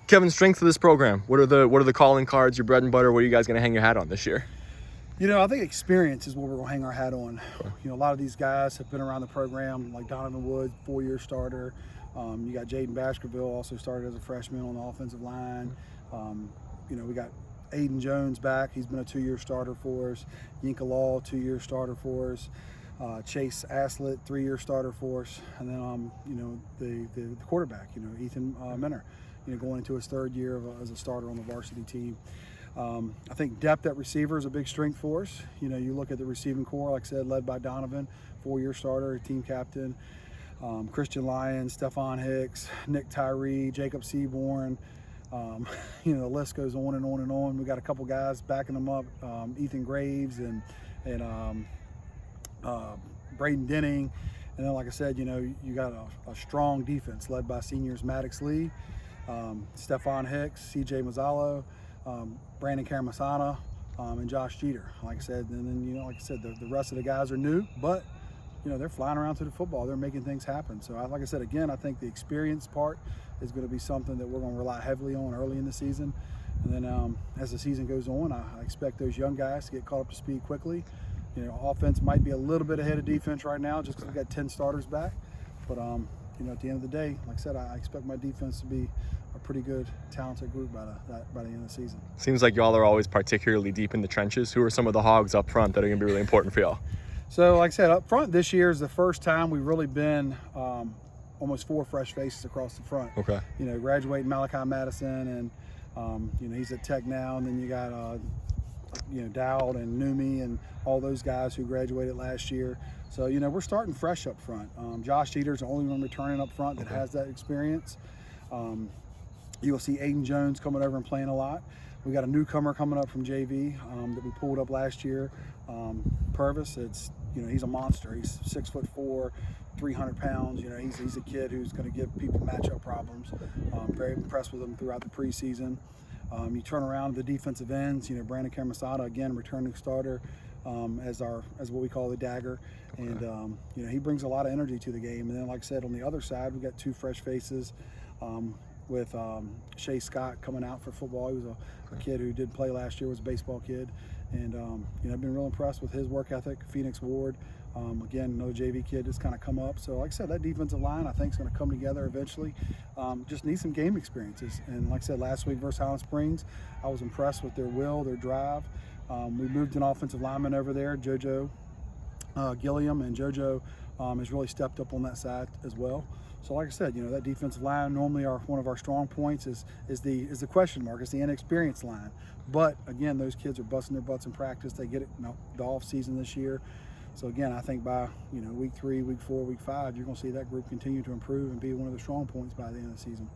Kevin, strength of this program. What are the calling cards, your bread and butter? What are you guys going to hang your hat on this year? I think experience is what we're going to hang our hat on. A lot of these guys have been around the program, like Donovan Wood, 4-year starter. You got Jaden Baskerville, also started as a freshman on the offensive line. We got Aiden Jones back. He's been a 2-year starter for us. Yinka Law, 2-year starter for us. Chase Aslett, 3-year starter for us. And then, the quarterback, Ethan Minner, going into his 3rd year as a starter on the varsity team. I think depth at receiver is a big strength for us. You look at the receiving core, like I said, led by Donovan, 4-year starter, team captain. Christian Lyons, Stephon Hicks, Nick Tyree, Jacob Seaborn. The list goes on and on and on. We got a couple guys backing them up, Ethan Graves and Braden Denning. And then, like I said, you got a strong defense led by seniors Maddox Lee, Stephon Hicks, CJ Mazzalo, Brandon Karamasana, and Josh Jeter. Like I said, and then, like I said, the rest of the guys are new, but they're flying around to the football. They're making things happen. So, like I said, again, I think the experience part is going to be something that we're going to rely heavily on early in the season. And then as the season goes on, I expect those young guys to get caught up to speed quickly. Offense might be a little bit ahead of defense right now just because we got 10 starters back. But, at the end of the day, like I said, I expect my defense to be a pretty good, talented group by the end of the season. Seems like y'all are always particularly deep in the trenches. Who are some of the hogs up front that are going to be really important for y'all? So, like I said, up front this year is the first time we've really been almost 4 fresh faces across the front. Okay. Graduating Malachi Madison, and he's at Tech now, and then you got Dowd and Numi and all those guys who graduated last year. So, we're starting fresh up front. Josh Jeter's the only one returning up front that has that experience. You'll see Aiden Jones coming over and playing a lot. We got a newcomer coming up from JV that we pulled up last year. Purvis, he's a monster. He's 6'4", 300 pounds. He's a kid who's going to give people matchup problems. Very impressed with him throughout the preseason. You turn around to the defensive ends. Brandon Karamasada, again, returning starter as what we call the dagger. And he brings a lot of energy to the game. And then, like I said, on the other side, we got 2 fresh faces. With Shea Scott coming out for football. He was a kid who did play last year, was a baseball kid. And, I've been real impressed with his work ethic. Phoenix Ward, again, another JV kid that's kind of come up. So, like I said, that defensive line, I think, is going to come together eventually. Just need some game experiences. And like I said, last week versus Highland Springs, I was impressed with their will, their drive. We moved an offensive lineman over there, JoJo Gilliam, and JoJo has really stepped up on that side as well. So, like I said, that defensive line normally one of our strong points is the question mark. It's the inexperienced line. But again, those kids are busting their butts in practice. They get it the off season this year. So again, I think by week 3, week 4, week 5, you're going to see that group continue to improve and be one of the strong points by the end of the season.